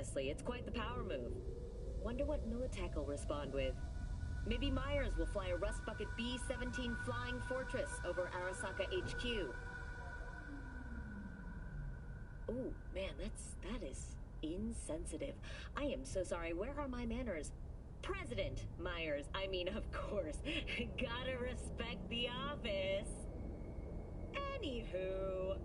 honestly. It's quite the power move. Wonder what Militech will respond with. Maybe Myers will fly a Rust Bucket B-17 Flying Fortress over Arasaka HQ. Ooh, man, that is insensitive. I am so sorry. Where are my manners? President Myers. I mean, of course. Gotta respect the office. Anywho...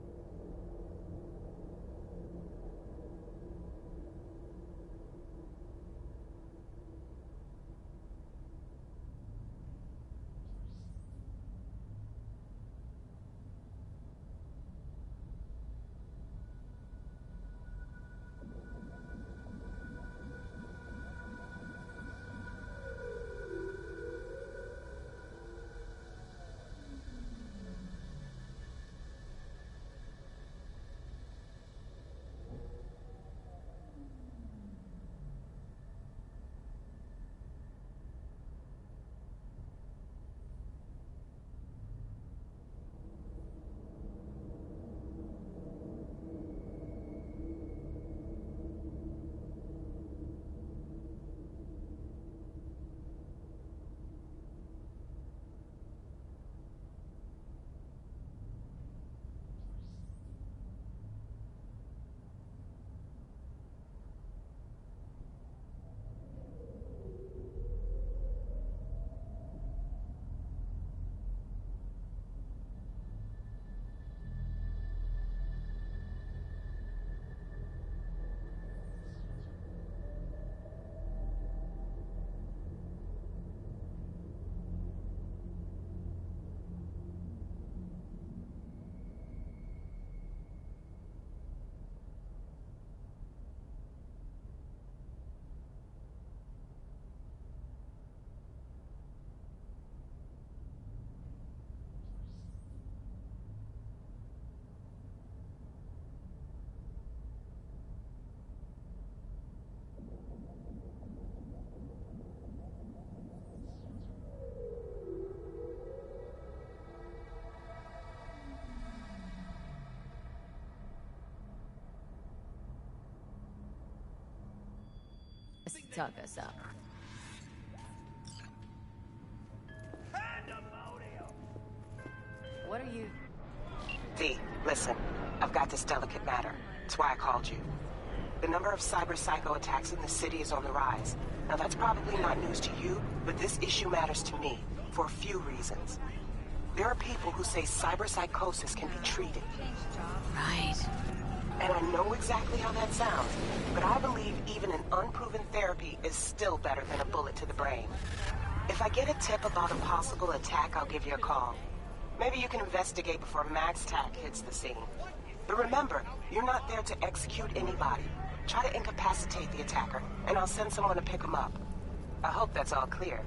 Talk us up. What are you... V, listen. I've got this delicate matter. That's why I called you. The number of cyber psycho attacks in the city is on the rise. Now that's probably not news to you, but this issue matters to me for a few reasons. There are people who say cyber psychosis can be treated. Right. And I know exactly how that sounds, but I believe even an unproven therapy is still better than a bullet to the brain. If I get a tip about a possible attack, I'll give you a call. Maybe you can investigate before MaxTac hits the scene. But remember, you're not there to execute anybody. Try to incapacitate the attacker, and I'll send someone to pick him up. I hope that's all clear.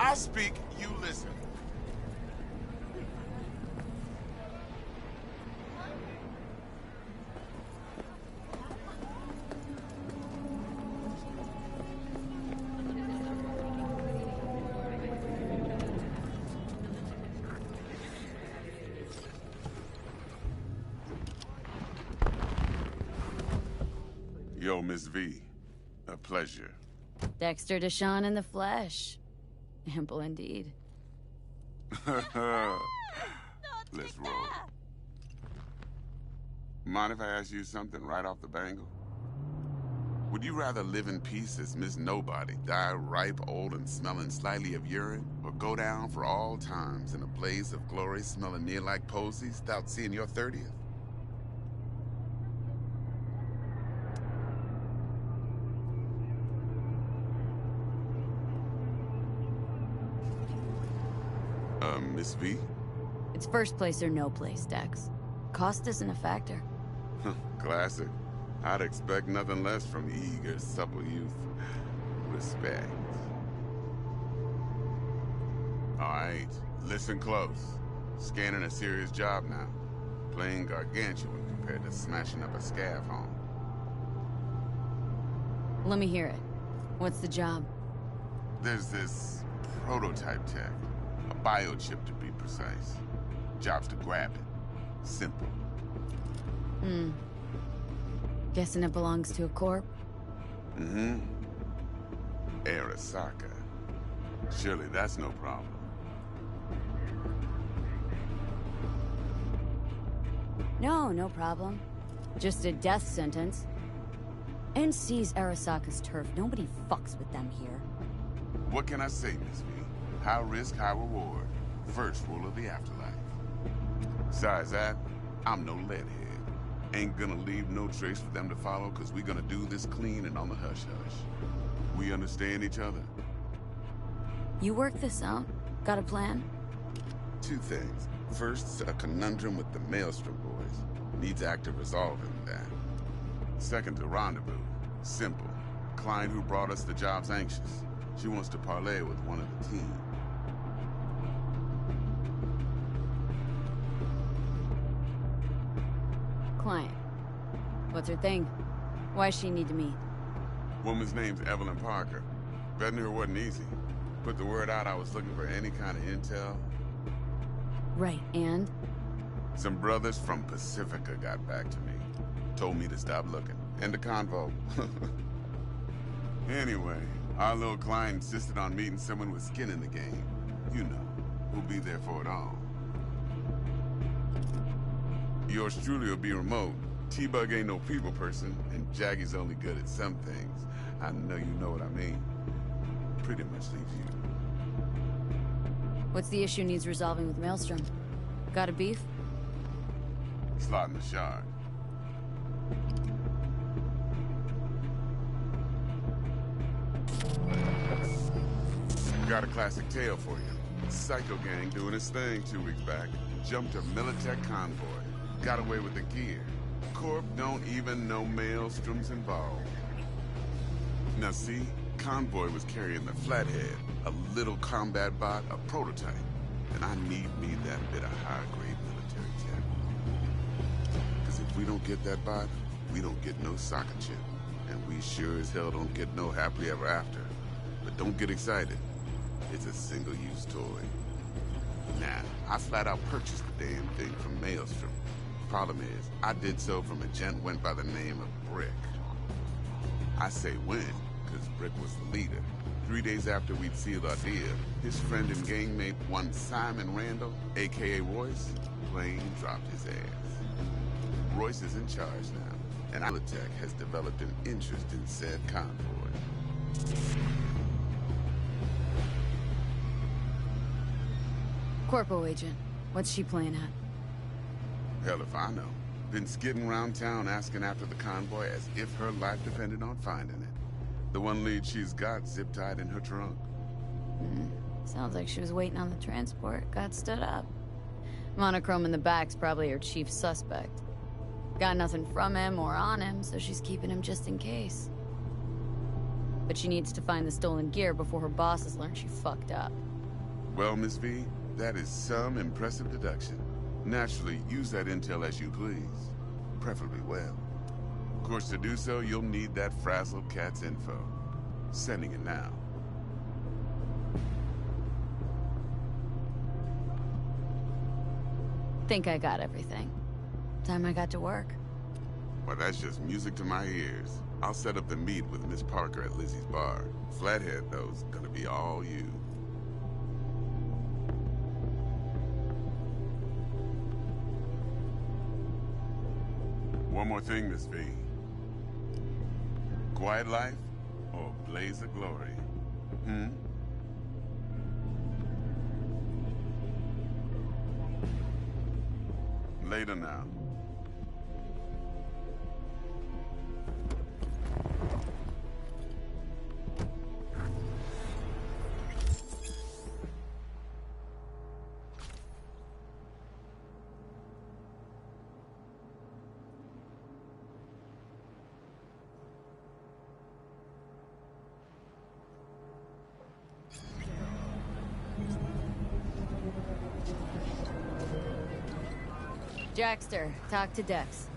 I speak, you listen. Yo, Miss V. A pleasure. Dexter Deshawn in the flesh. Ample indeed. Let's roll. Mind if I ask you something right off the bangle? Would you rather live in peace as Miss Nobody, die ripe, old, and smelling slightly of urine, or go down for all times in a blaze of glory smelling near like posies without seeing your 30th? Miss V? It's first place or no place, Dex. Cost isn't a factor. Classic. I'd expect nothing less from eager, supple youth. Respect. Alright, listen close. Scanning a serious job now. Playing gargantuan compared to smashing up a scav home. Let me hear it. What's the job? There's this prototype tech. A biochip to be precise. Job's to grab it. Simple. Guessing it belongs to a corp? Mm-hmm. Arasaka. Surely that's no problem. No problem. Just a death sentence. NC's Arasaka's turf. Nobody fucks with them here. What can I say, Miss V? High risk, high reward. First rule of the afterlife. Besides that, I'm no leadhead. Ain't gonna leave no trace for them to follow, cause we gonna do this clean and on the hush-hush. We understand each other? You work this out? Got a plan? Two things. First, a conundrum with the Maelstrom boys. Needs active resolving that. Second, a rendezvous. Simple. Client who brought us the job's anxious. She wants to parlay with one of the team. Client. What's her thing? Why she need to meet? Woman's name's Evelyn Parker. Vetting her wasn't easy. Put the word out I was looking for any kind of intel. Right, and? Some brothers from Pacifica got back to me. Told me to stop looking. End of convo. Anyway, our little client insisted on meeting someone with skin in the game. You know, who'll be there for it all. Yours truly will be remote. T-Bug ain't no people person, and Jaggy's only good at some things. I know you know what I mean. Pretty much leaves you. What's the issue needs resolving with Maelstrom? Got a beef? Slotting the shard. Got a classic tale for you. Psycho gang doing his thing 2 weeks back. Jumped a Militech convoy. Got away with the gear. Corp don't even know Maelstrom's involved. Now see, convoy was carrying the Flathead, a little combat bot, a prototype. And I need me that bit of high-grade military tech. Because if we don't get that bot, we don't get no soccer chip. And we sure as hell don't get no happily ever after. But don't get excited. It's a single-use toy. Now, I flat out purchased the damn thing from Maelstrom. Problem is, I did so from a gent went by the name of Brick. I say when, because Brick was the leader. 3 days after we'd sealed our deal, his friend and gangmate, one Simon Randall, a.k.a. Royce, plain dropped his ass. Royce is in charge now, and Militech has developed an interest in said convoy. Corpo agent. What's she playing at? Hell if I know. Been skidding around town asking after the convoy as if her life depended on finding it. The one lead she's got zip-tied in her trunk. Sounds like she was waiting on the transport. Got stood up. Monochrome in the back's probably her chief suspect. Got nothing from him or on him, so she's keeping him just in case. But she needs to find the stolen gear before her bosses learn she fucked up. Well, Miss V, that is some impressive deduction. Naturally, use that intel as you please. Preferably well. Of course, to do so, you'll need that frazzled cat's info. Sending it now. Think I got everything. Time I got to work. Well, that's just music to my ears. I'll set up the meet with Miss Parker at Lizzie's bar. Flathead, though's gonna be all you. One more thing, Miss V. Quiet life or blaze of glory? Later now. Jackster, talk to Dex.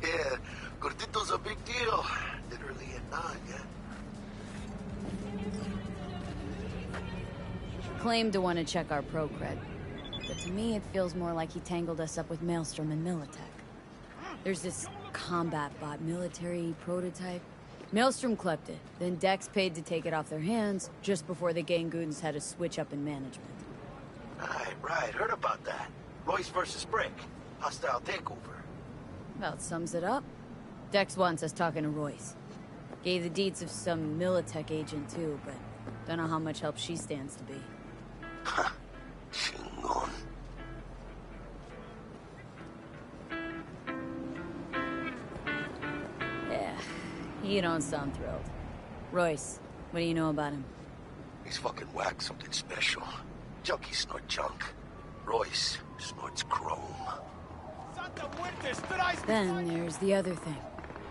Yeah, Gordito's a big deal. Literally at 9, yeah? Claimed to want to check our pro cred. But to me, it feels more like he tangled us up with Maelstrom and Militech. There's this combat bot military prototype. Maelstrom clept it, then Dex paid to take it off their hands just before the Gangoons had a switch up in management. Right. Heard about that. Royce versus Brick. Hostile takeover. About sums it up. Dex wants us talking to Royce. Gave the deets of some Militech agent too, but don't know how much help she stands to be. Ha. Chingon. Yeah, you don't sound thrilled. Royce, what do you know about him? He's fucking whacked something special. Junkies snort junk. Royce snorts chrome. Then there's the other thing.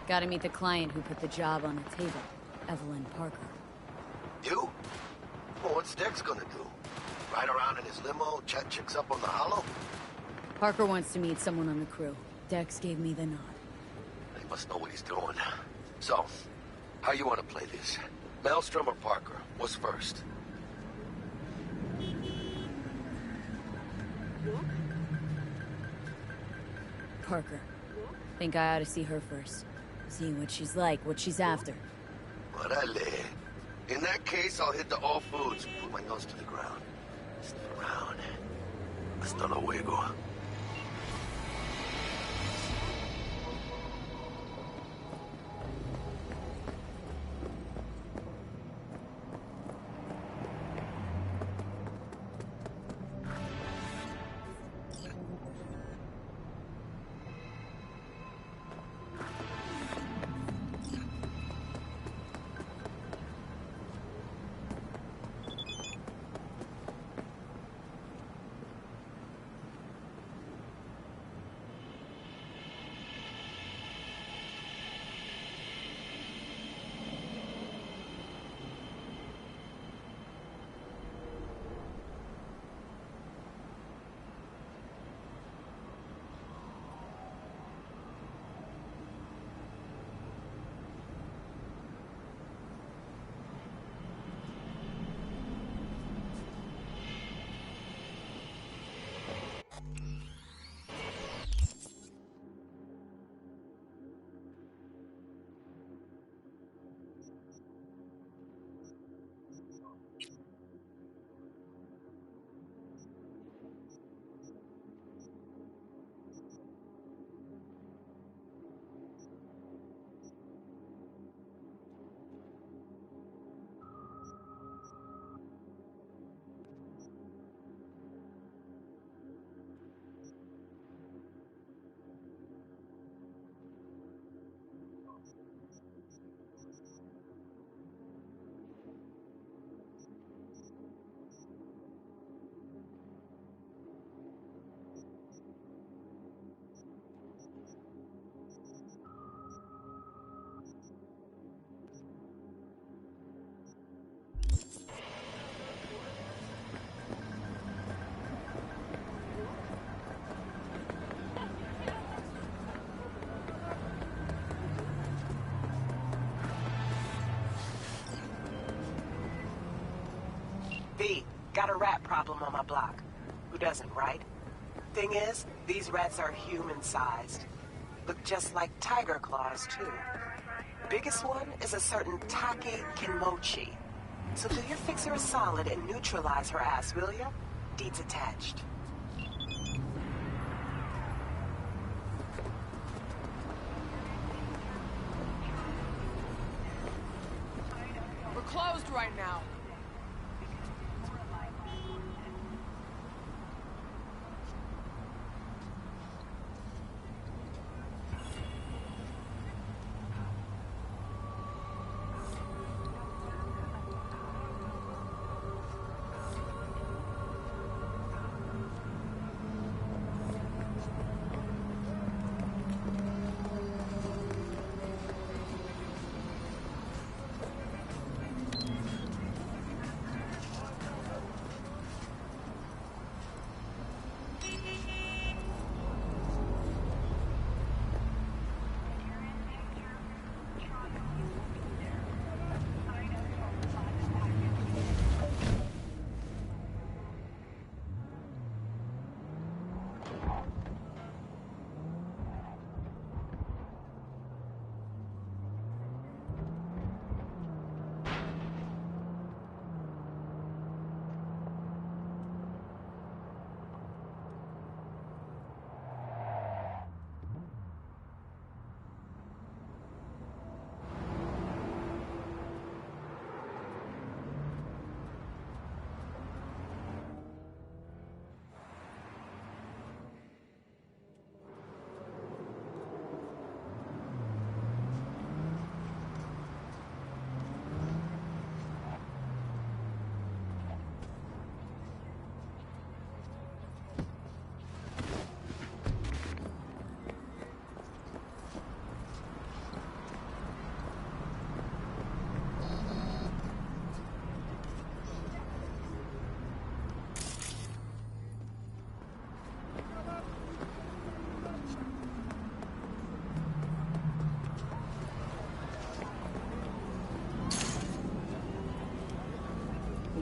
Gotta meet the client who put the job on the table, Evelyn Parker. You? Well, what's Dex gonna do? Ride around in his limo, chat chicks up on the hollow? Parker wants to meet someone on the crew. Dex gave me the nod. He must know what he's doing. So, how you want to play this? Maelstrom or Parker? What's first? Parker. Think I ought to see her first. See what she's like, what she's after. Orale. In that case, I'll hit the all foods. Put my nose to the ground. Sniff around. Hasta luego. V, got a rat problem on my block. Who doesn't, right? Thing is, these rats are human-sized. look just like tiger claws, too. Biggest one is a certain Take Kimochi. So do your fixer a solid and neutralize her ass, will ya? Deeds attached. We're closed right now.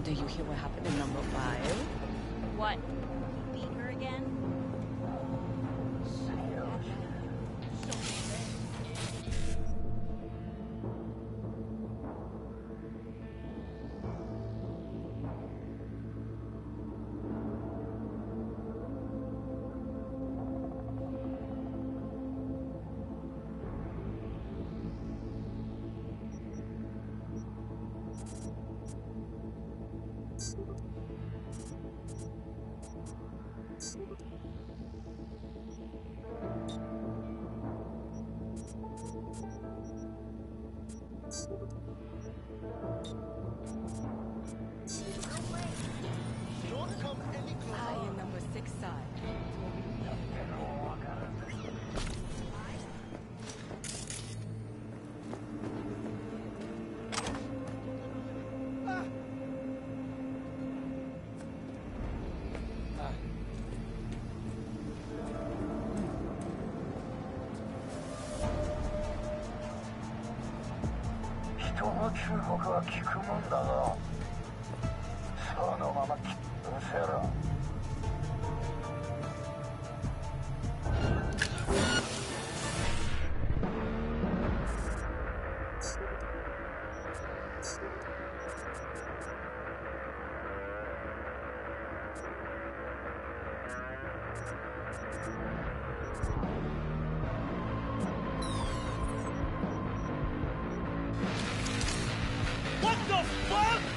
Did you hear what happened in number 5? What? You beat her again? I in number 6 side. What the fuck?